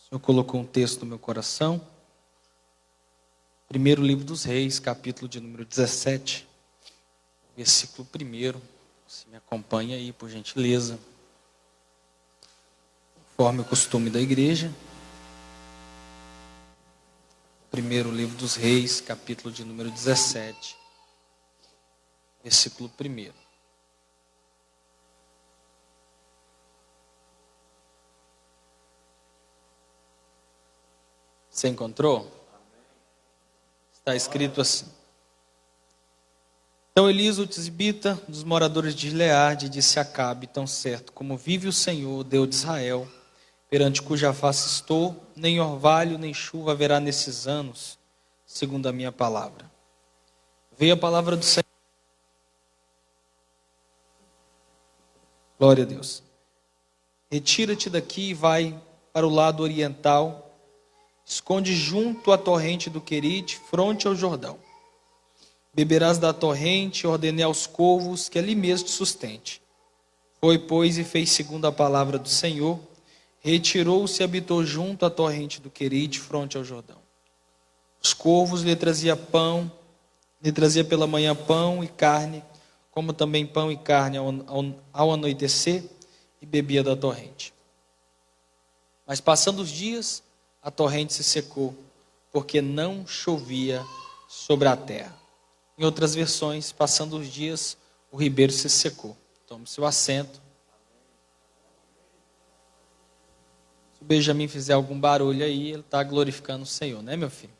O Senhor colocou um texto no meu coração. Primeiro livro dos Reis, capítulo de número 17, versículo 1. Você me acompanha aí, por gentileza. Conforme o costume da igreja. Primeiro livro dos Reis, capítulo de número 17, versículo 1. Você encontrou? Está escrito assim: Então Elias, o tisbita, dos moradores de Gileade, disse a Acabe: Tão certo como vive o Senhor, Deus de Israel, perante cuja face estou, nem orvalho nem chuva haverá nesses anos, segundo a minha palavra. Veio a palavra do Senhor. Glória a Deus. Retira-te daqui e vai para o lado oriental. Esconde junto à torrente do Querite, fronte ao Jordão. Beberás da torrente, ordenei aos corvos que ali mesmo te sustente. Foi, pois, e fez segundo a palavra do Senhor. Retirou-se e habitou junto à torrente do Querite, fronte ao Jordão. Os corvos lhe trazia pela manhã pão e carne, como também pão e carne ao anoitecer, e bebia da torrente. Mas passando os dias, a torrente se secou, porque não chovia sobre a terra. Em outras versões, passando os dias, o ribeiro se secou. Tome seu assento. Se o Benjamin fizer algum barulho aí, ele está glorificando o Senhor, né, meu filho?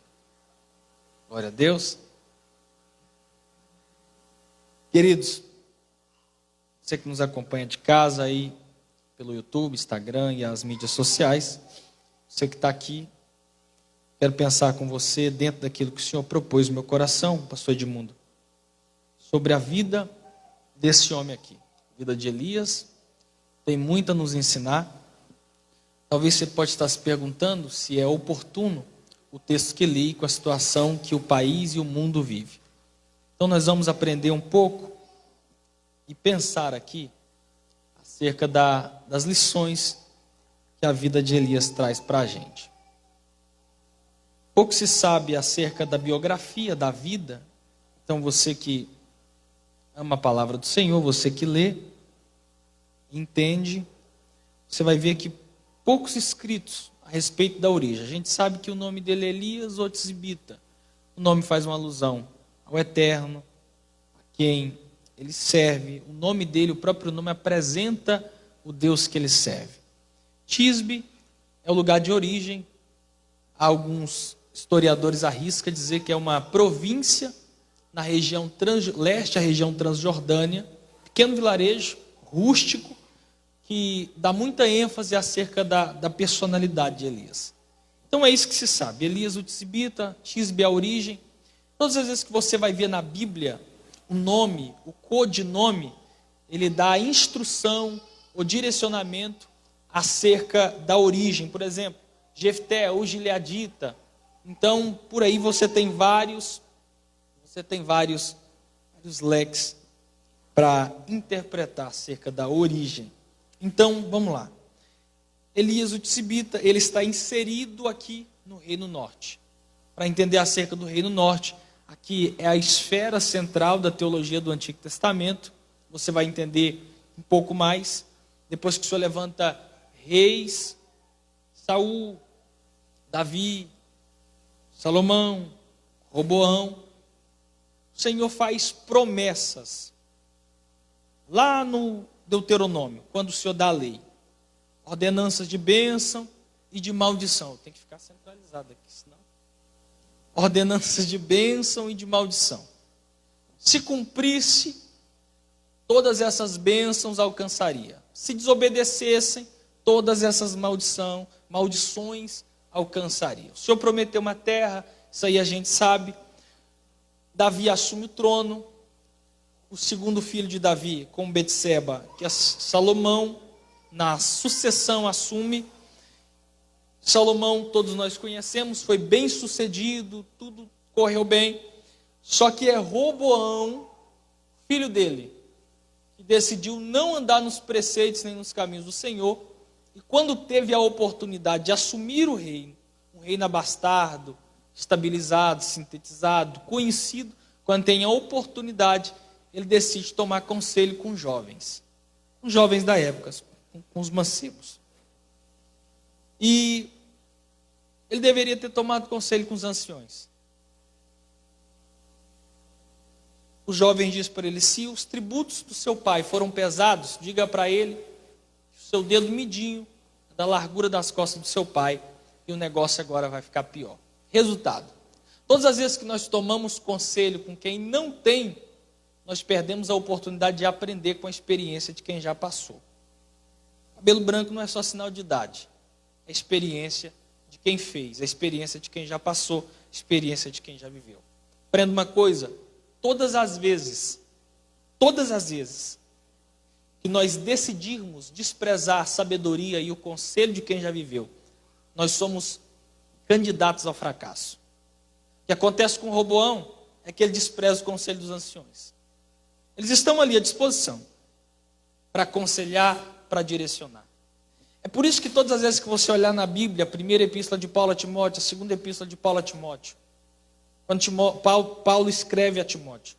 Glória a Deus. Queridos, você que nos acompanha de casa aí, pelo YouTube, Instagram e as mídias sociais, você que está aqui, quero pensar com você dentro daquilo que o Senhor propôs no meu coração, pastor Edmundo, sobre a vida desse homem aqui. A vida de Elias tem muito a nos ensinar. Talvez você pode estar se perguntando se é oportuno o texto que li com a situação que o país e o mundo vive. Então nós vamos aprender um pouco e pensar aqui acerca das lições que a vida de Elias traz para a gente. Pouco se sabe acerca da biografia, da vida. Então você que ama a palavra do Senhor, você que lê, entende, você vai ver que poucos escritos a respeito da origem. A gente sabe que o nome dele é Elias ou Tisbita. O nome faz uma alusão ao Eterno, a quem ele serve. O nome dele, o próprio nome, apresenta o Deus que ele serve. Tisbe é o lugar de origem. Alguns historiadores arriscam dizer que é uma província na região leste, a região Transjordânia, pequeno vilarejo rústico que dá muita ênfase acerca da personalidade de Elias. Então é isso que se sabe. Elias o tisbita, Tisbe é a origem. Todas as vezes que você vai ver na Bíblia o nome, o codinome, ele dá a instrução, o direcionamento acerca da origem. Por exemplo, Jefté, o gileadita. Então, por aí você tem vários leques para interpretar acerca da origem. Então, vamos lá. Elias o tisbita, ele está inserido aqui no Reino Norte. Para entender acerca do Reino Norte, aqui é a esfera central da teologia do Antigo Testamento. Você vai entender um pouco mais. Depois que o Senhor levanta reis, Saul, Davi, Salomão, Roboão, o Senhor faz promessas. Lá no Deuteronômio, quando o Senhor dá a lei, ordenanças de bênção e de maldição. Tem que ficar centralizado aqui, senão. Ordenanças de bênção e de maldição. Se cumprisse, todas essas bênçãos alcançaria. Se desobedecessem, todas essas maldições alcançaria. O Senhor prometeu uma terra, isso aí a gente sabe. Davi assume o trono. O segundo filho de Davi, com Betseba, que é Salomão, na sucessão assume. Salomão, todos nós conhecemos, foi bem sucedido, tudo correu bem. Só que é Roboão, filho dele, que decidiu não andar nos preceitos nem nos caminhos do Senhor E quando teve a oportunidade de assumir o reino, um reino bastardo, estabilizado, sintetizado, conhecido, quando tem a oportunidade, ele decide tomar conselho com os jovens da época, com os mancebos. E ele deveria ter tomado conselho com os anciões. Os jovens dizem para ele: se os tributos do seu pai foram pesados, diga para ele que o seu dedo midinho é da largura das costas do seu pai, e o negócio agora vai ficar pior. Resultado: todas as vezes que nós tomamos conselho com quem não tem, nós perdemos a oportunidade de aprender com a experiência de quem já passou. Cabelo branco não é só sinal de idade, é a experiência de quem fez, a experiência de quem já passou, a experiência de quem já viveu. Aprenda uma coisa: todas as vezes que nós decidirmos desprezar a sabedoria e o conselho de quem já viveu, nós somos candidatos ao fracasso. O que acontece com Roboão é que ele despreza o conselho dos anciões. Eles estão ali à disposição para aconselhar, para direcionar. É por isso que todas as vezes que você olhar na Bíblia, a primeira epístola de Paulo a Timóteo, a segunda epístola de Paulo a Timóteo, quando Paulo escreve a Timóteo,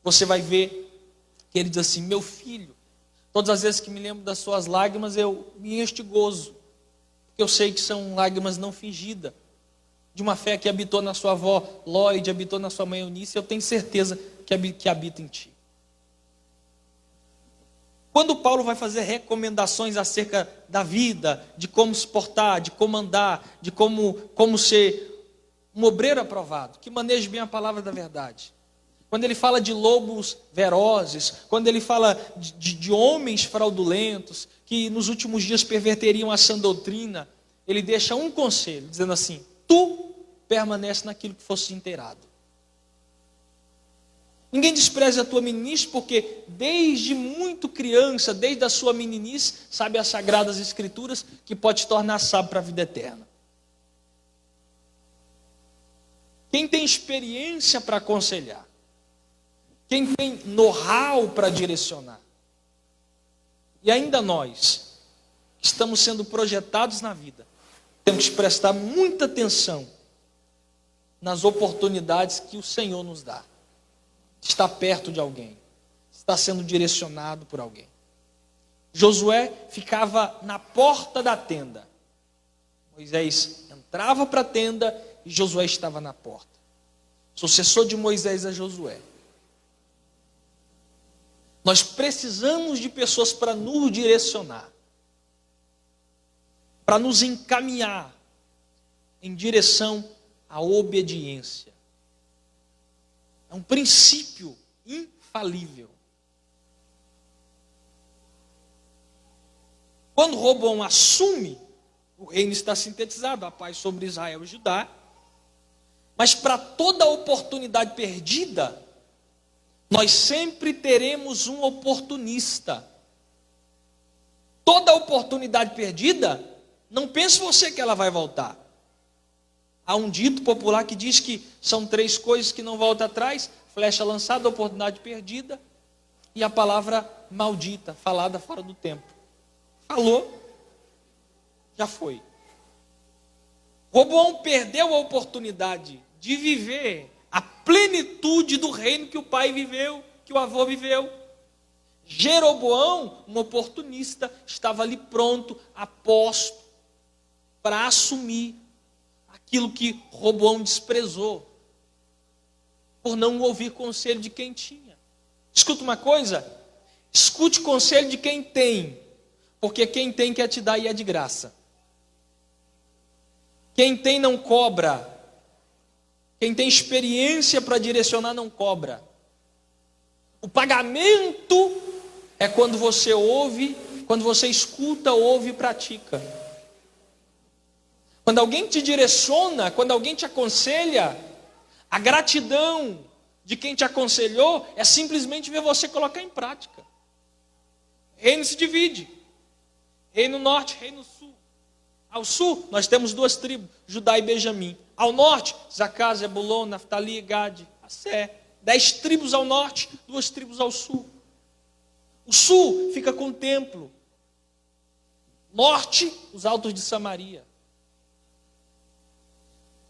você vai ver que ele diz assim: meu filho, todas as vezes que me lembro das suas lágrimas, eu me encho de gozo, porque eu sei que são lágrimas não fingidas, de uma fé que habitou na sua avó Lloyd, habitou na sua mãe Eunice, eu tenho certeza que habita em ti. Quando Paulo vai fazer recomendações acerca da vida, de como se portar, de como andar, de como ser um obreiro aprovado, que maneje bem a palavra da verdade. Quando ele fala de lobos ferozes, quando ele fala de homens fraudulentos, que nos últimos dias perverteriam a sã doutrina, ele deixa um conselho, dizendo assim: tu permanece naquilo que fosse inteirado. Ninguém despreze a tua meninice, porque desde muito criança, desde a sua meninice, sabe as sagradas escrituras, que pode te tornar sábio para a vida eterna. Quem tem experiência para aconselhar, quem tem know-how para direcionar, e ainda nós, que estamos sendo projetados na vida, temos que prestar muita atenção nas oportunidades que o Senhor nos dá. Está perto de alguém, está sendo direcionado por alguém. Josué ficava na porta da tenda. Moisés entrava para a tenda e Josué estava na porta. O sucessor de Moisés é Josué. Nós precisamos de pessoas para nos direcionar, para nos encaminhar em direção à obediência. É um princípio infalível. Quando Roboão assume, o reino está sintetizado, a paz sobre Israel e Judá. Mas para toda oportunidade perdida, nós sempre teremos um oportunista. Toda oportunidade perdida, não pense você que ela vai voltar. Há um dito popular que diz que são 3 coisas que não voltam atrás: flecha lançada, oportunidade perdida e a palavra maldita, falada fora do tempo. Falou, já foi. Roboão perdeu a oportunidade de viver a plenitude do reino que o pai viveu, que o avô viveu. Jeroboão, um oportunista, estava ali pronto, a posto, para assumir aquilo que Roboão desprezou, por não ouvir conselho de quem tinha. Escuta uma coisa: escute conselho de quem tem, porque quem tem quer te dar e é de graça. Quem tem não cobra. Quem tem experiência para direcionar não cobra. O pagamento é quando você ouve, quando você escuta, ouve e pratica. Quando alguém te direciona, quando alguém te aconselha, a gratidão de quem te aconselhou é simplesmente ver você colocar em prática. Reino se divide: reino norte, reino sul. Ao sul, nós temos 2 tribos, Judá e Benjamim. Ao norte, Zacá, Zebulon, Naftali, Gade, Assé. 10 tribos ao norte, 2 tribos ao sul. O sul fica com o templo. norte, os altos de Samaria.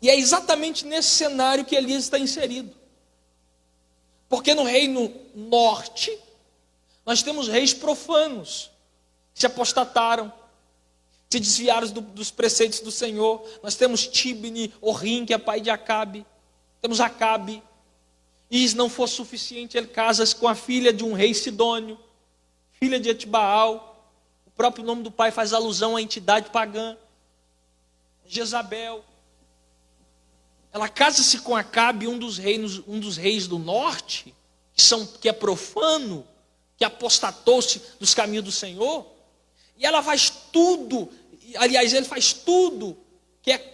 E é exatamente nesse cenário que Elias está inserido. Porque no reino norte, nós temos reis profanos, que se apostataram, se desviaram dos preceitos do Senhor. Nós temos Tibni, Orrim, que é pai de Acabe. Temos Acabe. E se não for suficiente, ele casa com a filha de um rei sidônio, filha de Etibaal. O próprio nome do pai faz alusão à entidade pagã. Jezabel. Ela casa-se com Acabe, um dos reis do norte, que é profano, que apostatou-se dos caminhos do Senhor. E ela faz tudo, aliás, ele faz tudo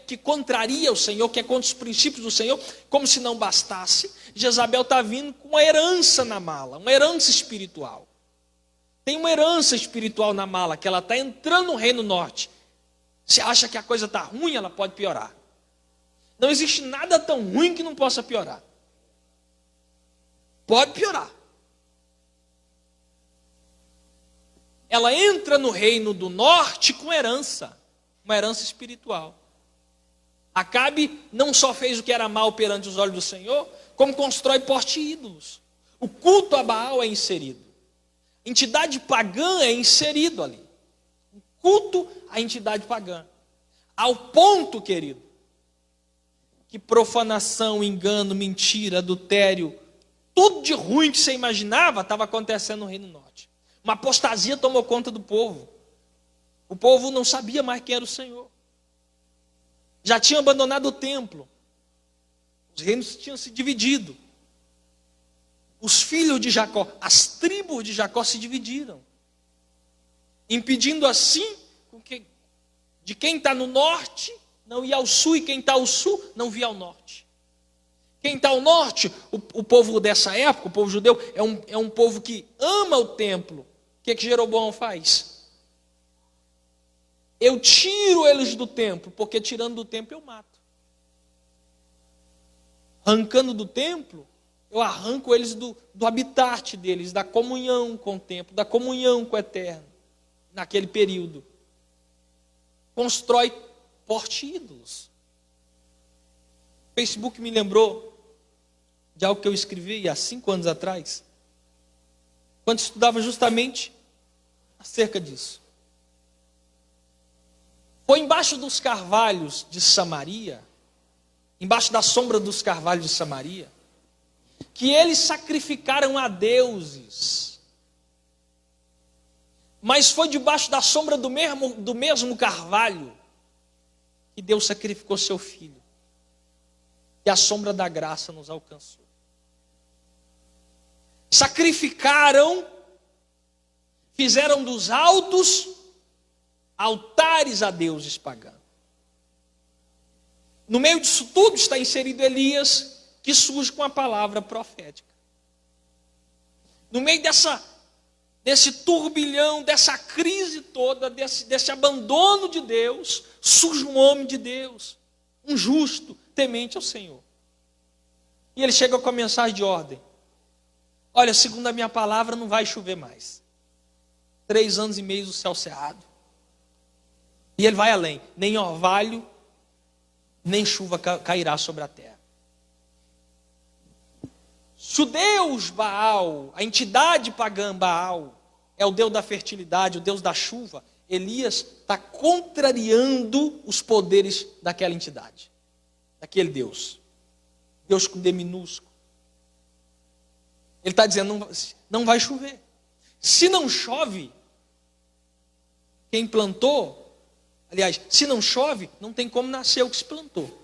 que contraria o Senhor, que é contra os princípios do Senhor. Como se não bastasse, Jezabel está vindo com uma herança na mala, uma herança espiritual. Tem uma herança espiritual na mala, que ela está entrando no reino norte. Se acha que a coisa está ruim, ela pode piorar. Não existe nada tão ruim que não possa piorar. Pode piorar. Ela entra no reino do norte com herança, uma herança espiritual. Acabe não só fez o que era mal perante os olhos do Senhor, como constrói porte ídolos. O culto a Baal é inserido. Entidade pagã é inserido ali. O culto à entidade pagã. Ao ponto, querido, que profanação, engano, mentira, adultério, tudo de ruim que você imaginava estava acontecendo no Reino Norte. Uma apostasia tomou conta do povo. O povo não sabia mais quem era o Senhor. Já tinham abandonado o templo. Os reinos tinham se dividido. Os filhos de Jacó, as tribos de Jacó se dividiram, impedindo assim de quem está no norte não ir ao sul, e quem está ao sul não vir ao norte. Quem está ao norte, o povo dessa época, o povo judeu, é um povo que ama o templo. O que Jeroboão faz? Eu tiro eles do templo, porque tirando do templo eu mato. Arrancando do templo, eu arranco eles do habitat deles, da comunhão com o templo, da comunhão com o eterno, naquele período. Constrói porte ídolos. O Facebook me lembrou de algo que eu escrevi há 5 anos atrás, quando estudava justamente acerca disso. Foi embaixo dos carvalhos de Samaria, embaixo da sombra dos carvalhos de Samaria, que eles sacrificaram a deuses. Mas foi debaixo da sombra do mesmo carvalho que Deus sacrificou seu filho. E a sombra da graça nos alcançou. Sacrificaram, fizeram dos altos altares a deuses pagãos. No meio disso tudo está inserido Elias, que surge com a palavra profética. No meio desse turbilhão, dessa crise toda, desse abandono de Deus, surge um homem de Deus, um justo, temente ao Senhor. E ele chega com a mensagem de ordem. Olha, segundo a minha palavra, não vai chover mais. 3 anos e meio o céu cerrado. E ele vai além. Nem orvalho, nem chuva cairá sobre a terra. Se o Deus Baal, a entidade pagã Baal, é o Deus da fertilidade, o Deus da chuva, Elias está contrariando os poderes daquela entidade, daquele Deus. Deus com D minúsculo. Ele está dizendo, não vai chover. Se não chove, quem plantou, aliás, se não chove, não tem como nascer o que se plantou.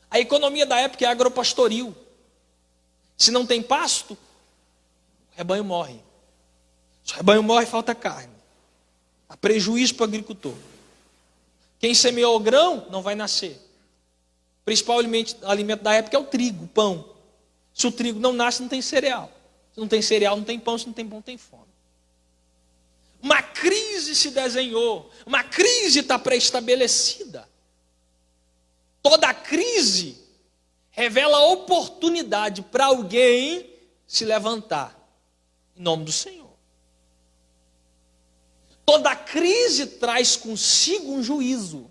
A economia da época é agropastoril. Se não tem pasto, o rebanho morre. Se o rebanho morre, falta carne. Há prejuízo para o agricultor. Quem semeou o grão, não vai nascer. O principal alimento da época é o trigo, o pão. Se o trigo não nasce, não tem cereal. Se não tem cereal, não tem pão. Se não tem pão, tem fome. Uma crise se desenhou. Uma crise está pré-estabelecida. Toda crise revela oportunidade para alguém se levantar em nome do Senhor. Toda crise traz consigo um juízo.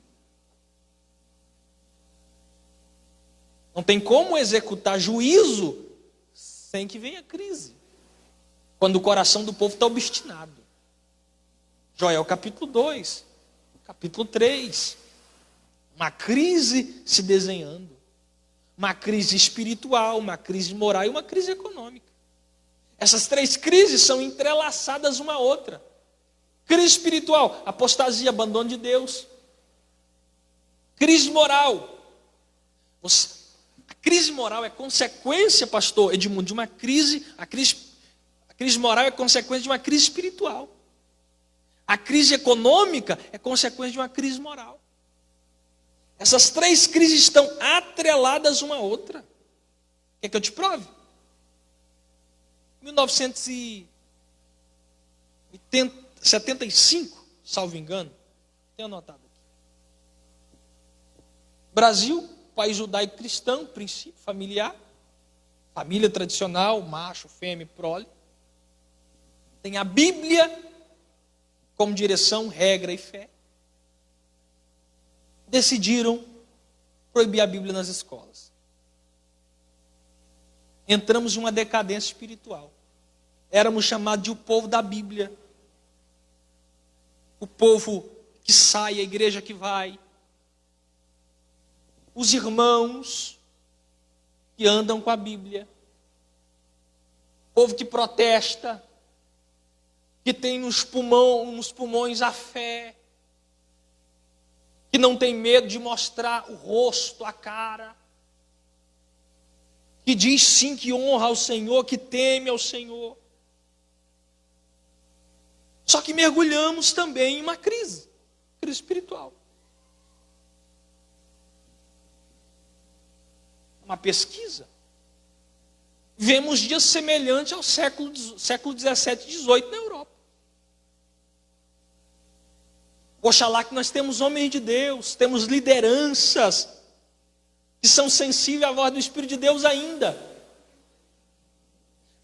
Não tem como executar juízo sem que venha crise. Quando o coração do povo está obstinado. Joel capítulo 2, capítulo 3. Uma crise se desenhando. Uma crise espiritual, uma crise moral e uma crise econômica. Essas três crises são entrelaçadas uma à outra. Crise espiritual, apostasia, abandono de Deus. Crise moral. A crise moral é consequência, pastor Edmundo, de uma crise. A crise moral é consequência de uma crise espiritual. A crise econômica é consequência de uma crise moral. Essas três crises estão atreladas uma à outra. Quer que eu te prove? 1975, salvo engano, tenho anotado aqui. Brasil, país judaico-cristão, princípio familiar, família tradicional, macho, fêmea, prole. Tem a Bíblia como direção, regra e fé. Decidiram proibir a Bíblia nas escolas. Entramos em uma decadência espiritual. Éramos chamados de o povo da Bíblia. O povo que sai, a igreja que vai. Os irmãos que andam com a Bíblia. O povo que protesta. Que tem nos pulmões a fé. Que não tem medo de mostrar o rosto, a cara. Que diz sim, que honra ao Senhor, que teme ao Senhor. Só que mergulhamos também em uma crise espiritual. Uma pesquisa. Vemos dias semelhantes ao século XVII e XVIII na Europa. Oxalá que nós temos homens de Deus, temos lideranças que são sensíveis à voz do Espírito de Deus ainda.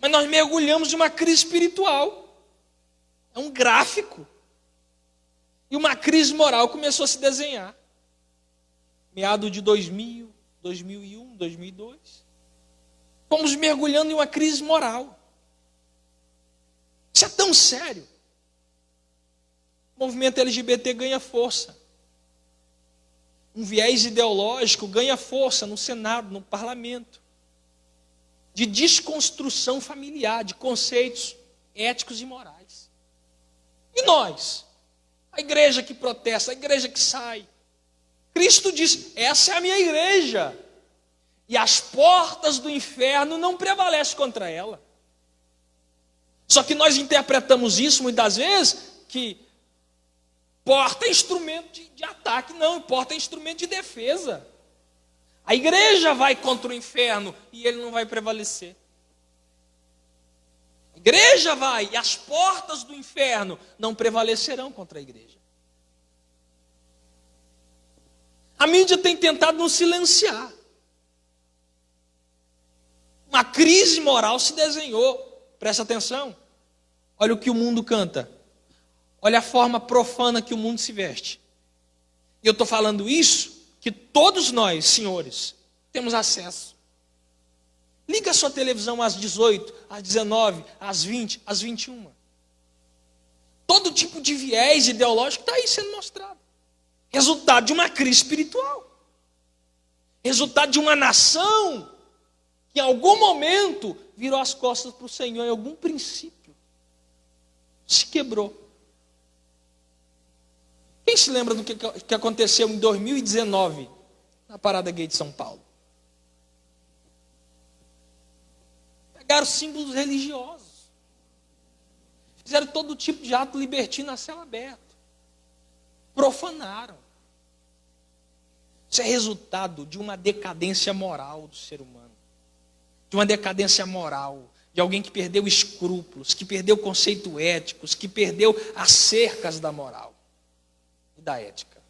Mas nós mergulhamos em uma crise espiritual. É um gráfico. E uma crise moral começou a se desenhar. Meado de 2000, 2001, 2002. Fomos mergulhando em uma crise moral. Isso é tão sério. O movimento LGBT ganha força. Um viés ideológico ganha força no Senado, no parlamento. De desconstrução familiar, de conceitos éticos e morais. E nós? A igreja que protesta, a igreja que sai. Cristo diz, essa é a minha igreja. E as portas do inferno não prevalecem contra ela. Só que nós interpretamos isso muitas vezes que porta é instrumento de ataque, não, porta é instrumento de defesa. A igreja vai contra o inferno e ele não vai prevalecer. A igreja vai e as portas do inferno não prevalecerão contra a igreja. A mídia tem tentado nos silenciar. Uma crise moral se desenhou. Presta atenção. Olha o que o mundo canta. Olha a forma profana que o mundo se veste. E eu estou falando isso, que todos nós, senhores, temos acesso. Liga a sua televisão às 18, às 19, às 20, às 21. Todo tipo de viés ideológico está aí sendo mostrado. Resultado de uma crise espiritual. Resultado de uma nação que em algum momento virou as costas para o Senhor, em algum princípio. Se quebrou. Quem se lembra do que aconteceu em 2019, na Parada Gay de São Paulo? Pegaram símbolos religiosos. Fizeram todo tipo de ato libertino a céu aberto. Profanaram. Isso é resultado de uma decadência moral do ser humano. De uma decadência moral. De alguém que perdeu escrúpulos, que perdeu conceitos éticos, que perdeu as cercas da moral e da ética.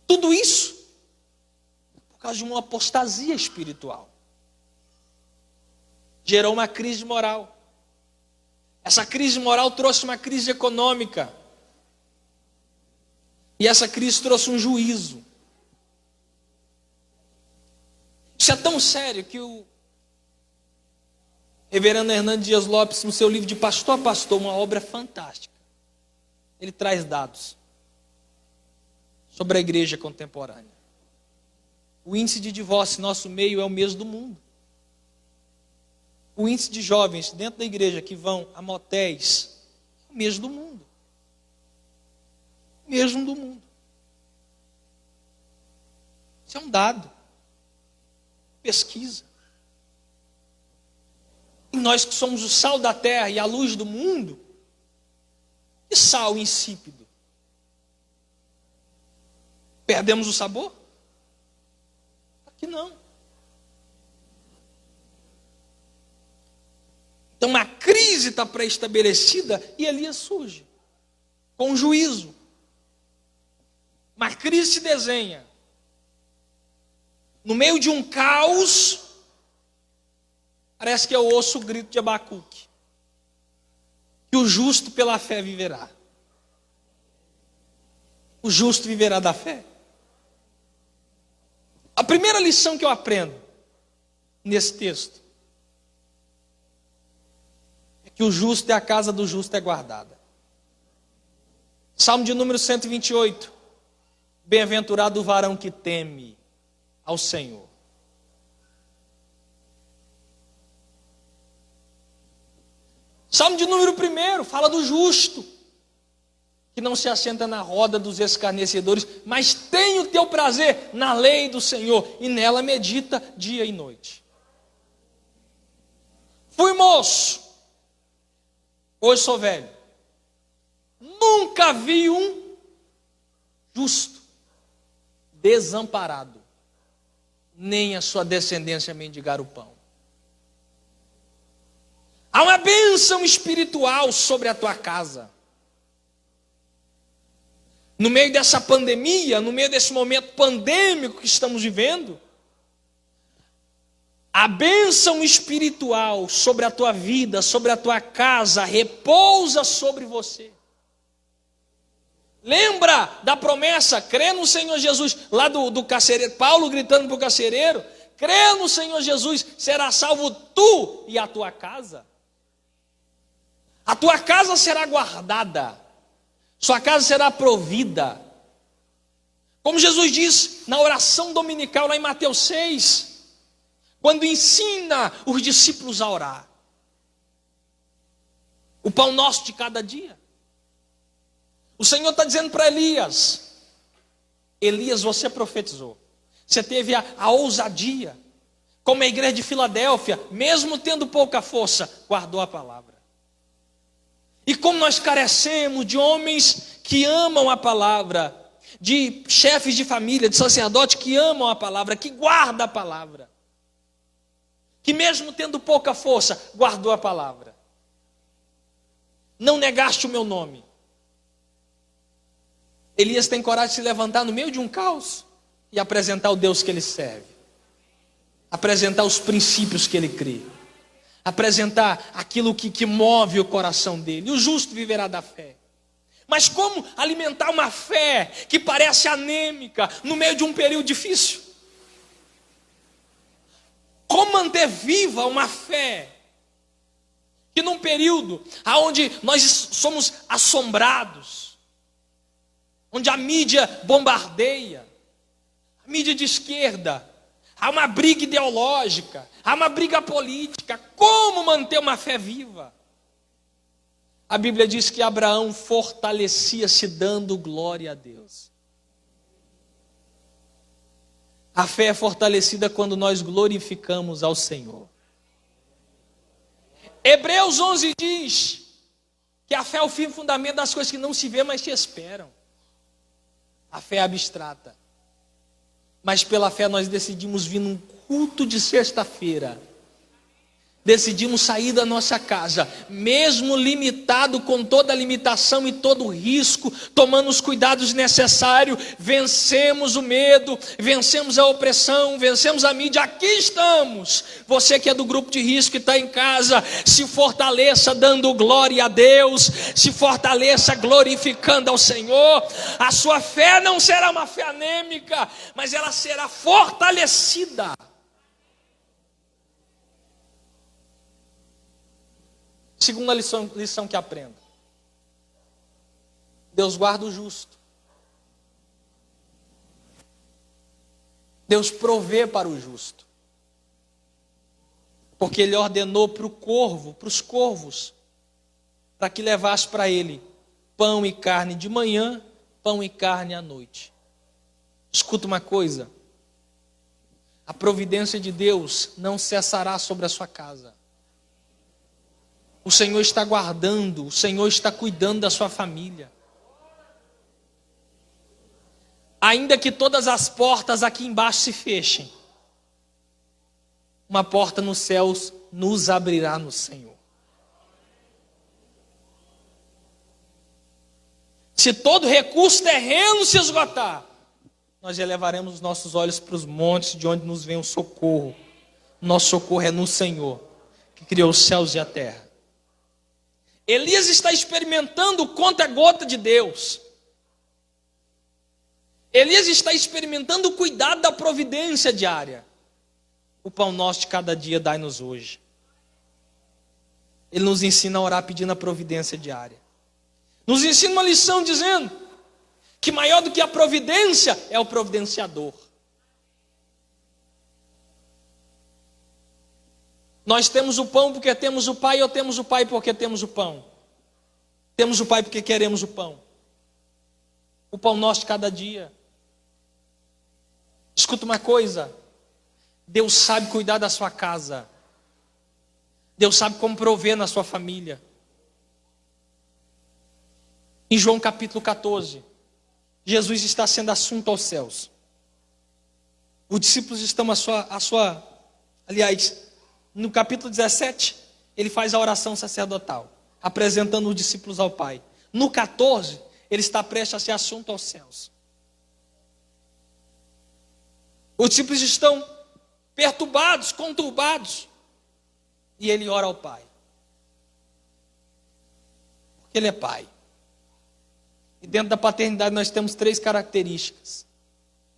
Tudo isso por causa de uma apostasia espiritual. Gerou uma crise moral. Essa crise moral trouxe uma crise econômica. E essa crise trouxe um juízo. Isso é tão sério que o reverendo Hernando Dias Lopes, no seu livro de Pastor a Pastor, uma obra fantástica, ele traz dados sobre a igreja contemporânea. O índice de divórcio em nosso meio é o mesmo do mundo. O índice de jovens dentro da igreja que vão a motéis é o mesmo do mundo. O mesmo do mundo. Isso é um dado. Pesquisa. E nós que somos o sal da terra e a luz do mundo, que sal insípido? Perdemos o sabor? Aqui não. Então uma crise está pré-estabelecida e Elias surge com juízo. Uma crise se desenha no meio de um caos. Parece que eu ouço o grito de Abacuque, que o justo pela fé viverá. O justo viverá da fé. A primeira lição que eu aprendo nesse texto é que o justo e a casa do justo é guardada. Salmo de número 128. Bem-aventurado o varão que teme ao Senhor. Salmo de número 1 fala do justo, que não se assenta na roda dos escarnecedores, mas tem o teu prazer na lei do Senhor, e nela medita dia e noite. Fui moço, hoje sou velho, nunca vi um justo desamparado, nem a sua descendência mendigar o pão. Há uma bênção espiritual sobre a tua casa. No meio dessa pandemia, no meio desse momento pandêmico que estamos vivendo, a bênção espiritual sobre a tua vida, sobre a tua casa, repousa sobre você. Lembra da promessa, crê no Senhor Jesus, lá do carcereiro, Paulo gritando para o carcereiro, crê no Senhor Jesus, será salvo tu e a tua casa. A tua casa será guardada, sua casa será provida. Como Jesus diz na oração dominical, lá em Mateus 6, quando ensina os discípulos a orar. O pão nosso de cada dia. O Senhor está dizendo para Elias, Elias, você profetizou. Você teve a ousadia, como a igreja de Filadélfia, mesmo tendo pouca força, guardou a palavra. E como nós carecemos de homens que amam a palavra, de chefes de família, de sacerdotes que amam a palavra, que guardam a palavra, que mesmo tendo pouca força, guardou a palavra. Não negaste o meu nome. Elias tem coragem de se levantar no meio de um caos e apresentar o Deus que ele serve, apresentar os princípios que ele crê, apresentar aquilo que move o coração dele. O justo viverá da fé. Mas como alimentar uma fé que parece anêmica no meio de um período difícil? Como manter viva uma fé que num período onde nós somos assombrados, onde a mídia bombardeia, a mídia de esquerda, há uma briga ideológica, há uma briga política, como manter uma fé viva? A Bíblia diz que Abraão fortalecia-se dando glória a Deus. A fé é fortalecida quando nós glorificamos ao Senhor. Hebreus 11 diz que a fé é o fim e fundamento das coisas que não se vê, mas se esperam. A fé é abstrata. Mas pela fé nós decidimos vir num culto de sexta-feira, decidimos sair da nossa casa, mesmo limitado, com toda a limitação e todo o risco, tomando os cuidados necessários, vencemos o medo, vencemos a opressão, vencemos a mídia. Aqui estamos. Você que é do grupo de risco e está em casa, se fortaleça dando glória a Deus, se fortaleça glorificando ao Senhor. A sua fé não será uma fé anêmica, mas ela será fortalecida. Segunda lição que aprenda: Deus guarda o justo. Deus provê para o justo. Porque Ele ordenou para os corvos, para que levasse para ele pão e carne de manhã, pão e carne à noite. Escuta uma coisa: a providência de Deus não cessará sobre a sua casa. O Senhor está guardando, o Senhor está cuidando da sua família. Ainda que todas as portas aqui embaixo se fechem, uma porta nos céus nos abrirá no Senhor. Se todo recurso terreno se esgotar, nós elevaremos os nossos olhos para os montes, de onde nos vem o socorro. Nosso socorro é no Senhor, que criou os céus e a terra. Elias está experimentando o conta-gota de Deus. Elias está experimentando o cuidado da providência diária. O pão nosso de cada dia dai-nos hoje. Ele nos ensina a orar pedindo a providência diária. Nos ensina uma lição dizendo que maior do que a providência é o providenciador. Nós temos o pão porque temos o Pai, ou temos o Pai porque temos o pão? Temos o Pai porque queremos o pão. O pão nosso de cada dia. Escuta uma coisa: Deus sabe cuidar da sua casa. Deus sabe como prover na sua família. Em João capítulo 14, Jesus está sendo assunto aos céus. Os discípulos estão aliás, no capítulo 17, ele faz a oração sacerdotal, apresentando os discípulos ao Pai. No 14, ele está prestes a ser assunto aos céus. Os discípulos estão perturbados, conturbados, e ele ora ao Pai. Porque ele é Pai. E dentro da paternidade nós temos 3 características.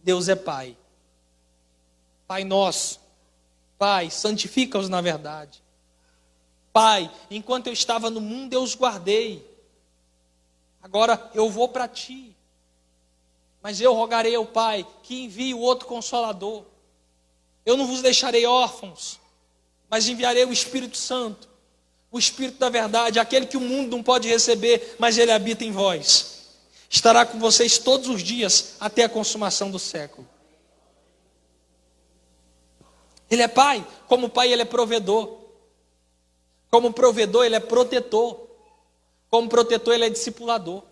Deus é Pai. Pai nosso. Pai, santifica-os na verdade. Pai, enquanto eu estava no mundo eu os guardei. Agora eu vou para ti. Mas eu rogarei ao Pai que envie o outro Consolador. Eu não vos deixarei órfãos, mas enviarei o Espírito Santo, o Espírito da verdade, aquele que o mundo não pode receber, mas ele habita em vós. Estará com vocês todos os dias até a consumação do século. Ele é Pai. Como Pai ele é provedor. Como provedor ele é protetor. Como protetor ele é discipulador.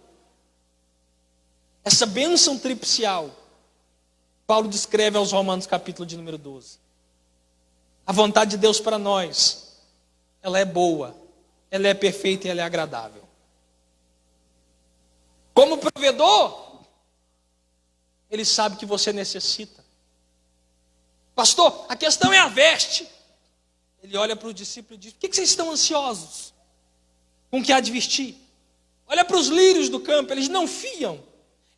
Essa bênção tripsial, Paulo descreve aos Romanos capítulo de número 12. A vontade de Deus para nós, ela é boa, ela é perfeita e ela é agradável. Como provedor, ele sabe que você necessita. Pastor, a questão é a veste. Ele olha para o discípulo e diz: por que vocês estão ansiosos com o que há de vestir? Olha para os lírios do campo, eles não fiam,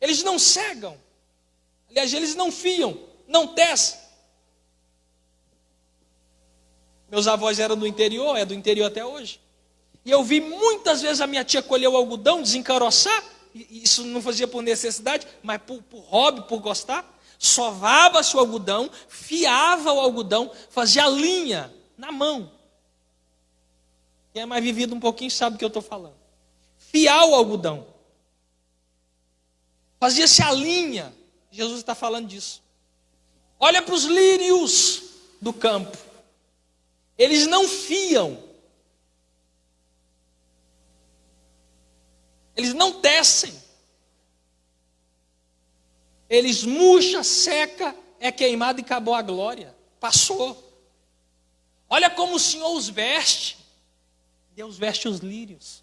eles não cegam. Aliás, eles não fiam, não tecem. Meus avós eram do interior, é do interior até hoje. E eu vi muitas vezes a minha tia colher o algodão, desencaroçar. E isso não fazia por necessidade, mas por hobby, por gostar. Sovava-se o algodão, fiava o algodão, fazia a linha na mão. Quem é mais vivido um pouquinho sabe do que eu estou falando. Fiar o algodão. Fazia-se a linha. Jesus está falando disso. Olha para os lírios do campo. Eles não fiam. Eles não tecem. Eles murcha, seca, é queimado e acabou a glória. Passou. Olha como o Senhor os veste. Deus veste os lírios.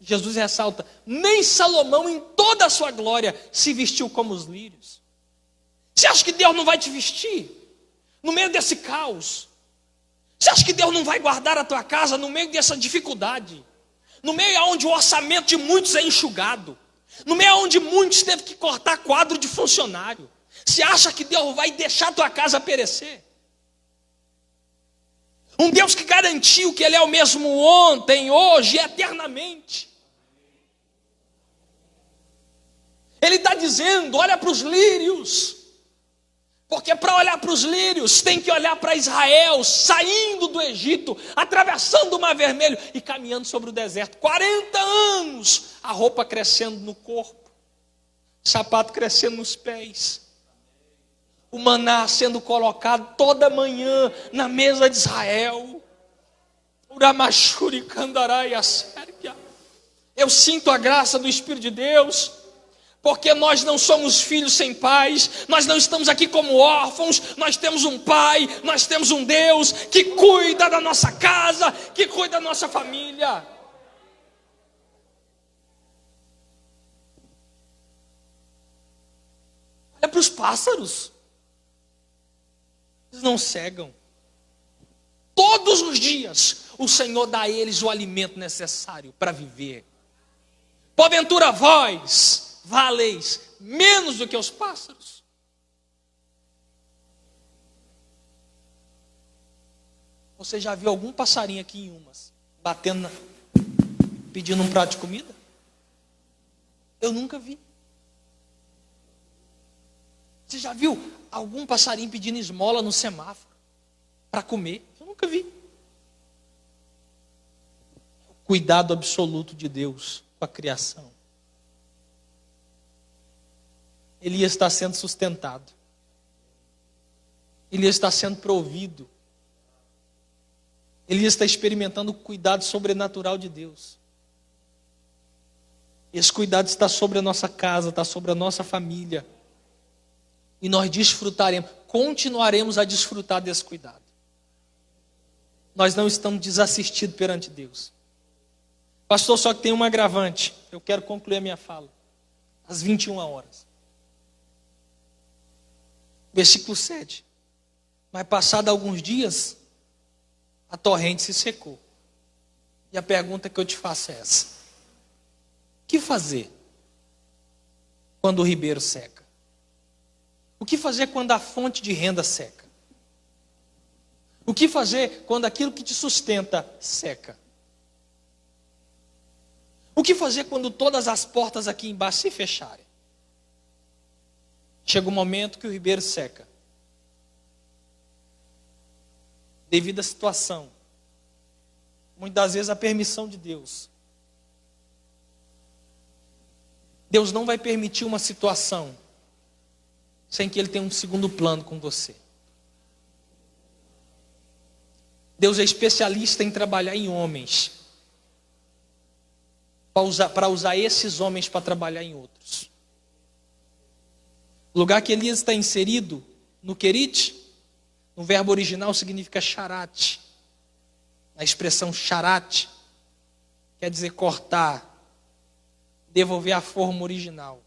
Jesus ressalta, nem Salomão em toda a sua glória se vestiu como os lírios. Você acha que Deus não vai te vestir no meio desse caos? Você acha que Deus não vai guardar a tua casa no meio dessa dificuldade? No meio onde o orçamento de muitos é enxugado, no meio onde muitos teve que cortar quadro de funcionário. Você acha que Deus vai deixar a tua casa perecer? Um Deus que garantiu que Ele é o mesmo ontem, hoje e eternamente. Ele está dizendo, olha para os lírios. Porque para olhar para os lírios, tem que olhar para Israel, saindo do Egito, atravessando o Mar Vermelho e caminhando sobre o deserto. 40 anos, a roupa crescendo no corpo, sapato crescendo nos pés. O maná sendo colocado toda manhã na mesa de Israel. Uramachuri Kandarai Asérvia. Eu sinto a graça do Espírito de Deus. Porque nós não somos filhos sem pais, nós não estamos aqui como órfãos, nós temos um pai, nós temos um Deus que cuida da nossa casa, que cuida da nossa família. Olha para os pássaros, eles não cegam. Todos os dias o Senhor dá a eles o alimento necessário para viver. Porventura vós valeis menos do que os pássaros? Você já viu algum passarinho aqui em Umas batendo, pedindo um prato de comida? Eu nunca vi. Você já viu algum passarinho pedindo esmola no semáforo para comer? Eu nunca vi. O cuidado absoluto de Deus com a criação. Elias está sendo sustentado. Elias está sendo provido. Elias está experimentando o cuidado sobrenatural de Deus. Esse cuidado está sobre a nossa casa, está sobre a nossa família. E nós desfrutaremos, continuaremos a desfrutar desse cuidado. Nós não estamos desassistidos perante Deus. Pastor, só que tem um agravante. Eu quero concluir a minha fala. Às 21 horas. Versículo 7. Mas passado alguns dias, a torrente se secou. E a pergunta que eu te faço é essa: o que fazer quando o ribeiro seca? O que fazer quando a fonte de renda seca? O que fazer quando aquilo que te sustenta seca? O que fazer quando todas as portas aqui embaixo se fecharem? Chega um momento que o ribeiro seca. Devido à situação. Muitas vezes a permissão de Deus. Deus não vai permitir uma situação sem que Ele tenha um segundo plano com você. Deus é especialista em trabalhar em homens. Para usar esses homens para trabalhar em outros. O lugar que Elias está inserido, no Querite, no verbo original significa charate. A expressão charate quer dizer cortar, devolver a forma original,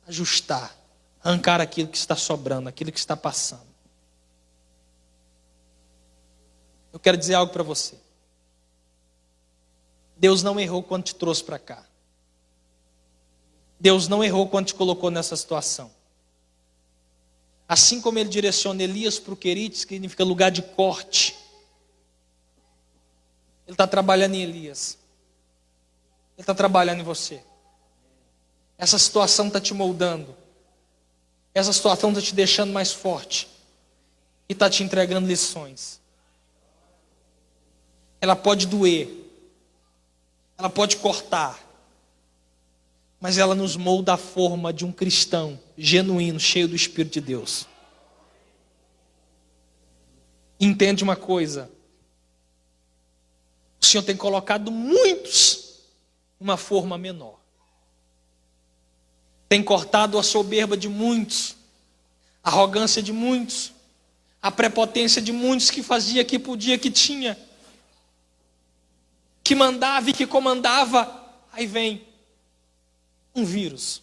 ajustar, arrancar aquilo que está sobrando, aquilo que está passando. Eu quero dizer algo para você. Deus não errou quando te trouxe para cá. Deus não errou quando te colocou nessa situação. Assim como Ele direciona Elias para o Querite, que significa lugar de corte. Ele está trabalhando em Elias. Ele está trabalhando em você. Essa situação está te moldando. Essa situação está te deixando mais forte. E está te entregando lições. Ela pode doer. Ela pode cortar. Mas ela nos molda a forma de um cristão genuíno, cheio do Espírito de Deus. Entende uma coisa. O Senhor tem colocado muitos numa forma menor. Tem cortado a soberba de muitos, a arrogância de muitos, A prepotência de muitos que fazia, que podia, que tinha, que mandava e que comandava. Aí vem um vírus.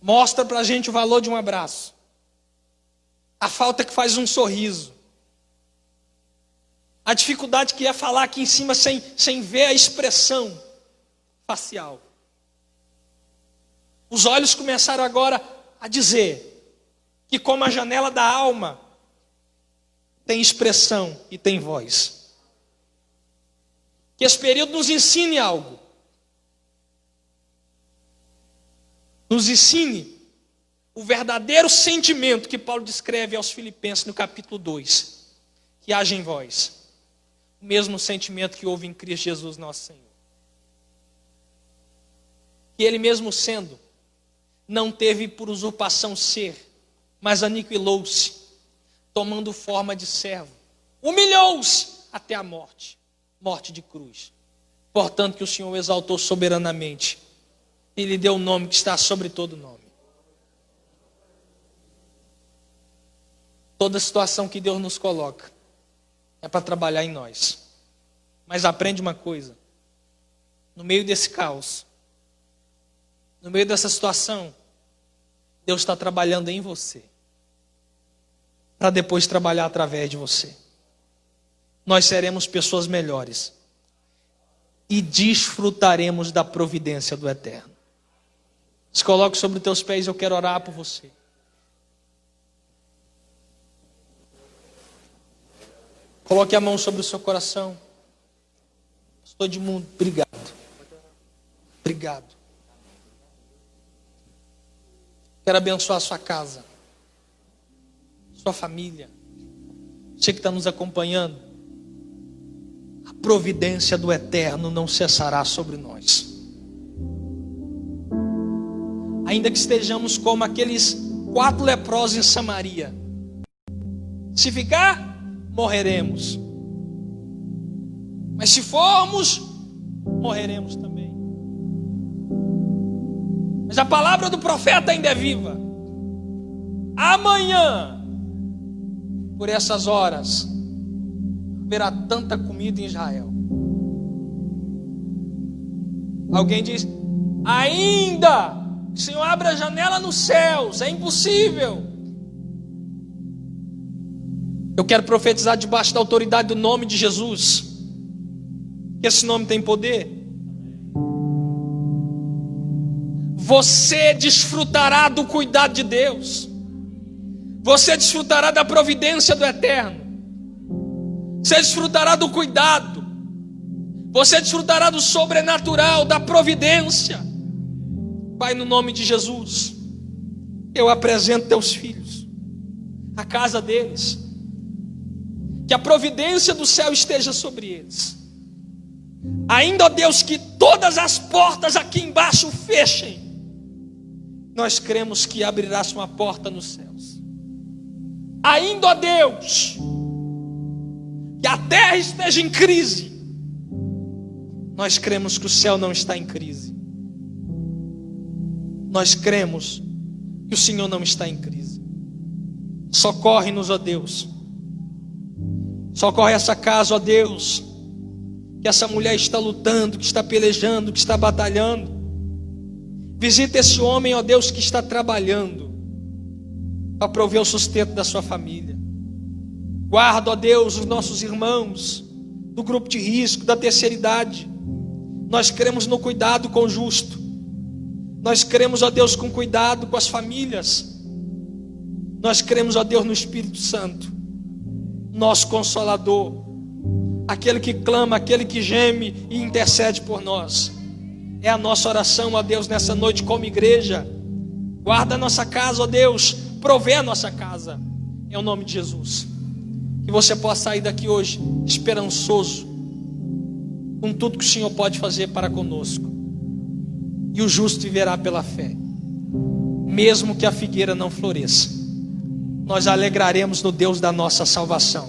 Mostra pra gente o valor de um abraço. A falta que faz um sorriso. A dificuldade que é falar aqui em cima sem ver a expressão facial. Os olhos começaram agora a dizer que, como a janela da alma, tem expressão e tem voz. Que esse período nos ensine algo. Nos ensine o verdadeiro sentimento que Paulo descreve aos Filipenses no capítulo 2, que haja em vós. O mesmo sentimento que houve em Cristo Jesus nosso Senhor. Que Ele mesmo sendo, não teve por usurpação ser, mas aniquilou-se, tomando forma de servo. Humilhou-se até a morte, morte de cruz. Portanto que o Senhor o exaltou soberanamente e lhe deu o nome que está sobre todo nome. Toda situação que Deus nos coloca é para trabalhar em nós. Mas aprende uma coisa. No meio desse caos, no meio dessa situação, Deus está trabalhando em você. Para depois trabalhar através de você. Nós seremos pessoas melhores. E desfrutaremos da providência do Eterno. Se coloque sobre os teus pés, eu quero orar por você. Coloque a mão sobre o seu coração. Pastor Edmundo, obrigado. Obrigado. Quero abençoar a sua casa, sua família. Você que está nos acompanhando. A providência do Eterno não cessará sobre nós. Ainda que estejamos como aqueles 4 leprosos em Samaria. Se ficar, morreremos. Mas se formos, morreremos também. Mas a palavra do profeta ainda é viva. Amanhã, por essas horas, haverá tanta comida em Israel. Alguém diz: ainda que o Senhor abra a janela nos céus, é impossível. Eu quero profetizar debaixo da autoridade do nome de Jesus, que esse nome tem poder. Você desfrutará do cuidado de Deus. Você desfrutará da providência do Eterno. Você desfrutará do cuidado. Você desfrutará do sobrenatural, da providência. Pai, no nome de Jesus, eu apresento teus filhos, a casa deles. Que a providência do céu esteja sobre eles. Ainda, ó Deus, que todas as portas aqui embaixo fechem. Nós cremos que abrirás uma porta nos céus. Ainda, ó Deus, que a terra esteja em crise. Nós cremos que o céu não está em crise. Nós cremos que o Senhor não está em crise. Socorre-nos, ó Deus. Socorre essa casa, ó Deus, que essa mulher está lutando, que está pelejando, que está batalhando. Visita esse homem, ó Deus, que está trabalhando para prover o sustento da sua família. Guarda, ó Deus, os nossos irmãos do grupo de risco, da terceira idade. Nós cremos no cuidado com o justo. Nós cremos, ó Deus, com cuidado com as famílias. Nós cremos, ó Deus, no Espírito Santo, nosso Consolador, aquele que clama, aquele que geme e intercede por nós. É a nossa oração, ó Deus, nessa noite como igreja. Guarda a nossa casa, ó Deus, provê a nossa casa, em o nome de Jesus. Que você possa sair daqui hoje esperançoso com tudo que o Senhor pode fazer para conosco. E o justo viverá pela fé. Mesmo que a figueira não floresça, nós alegraremos no Deus da nossa salvação.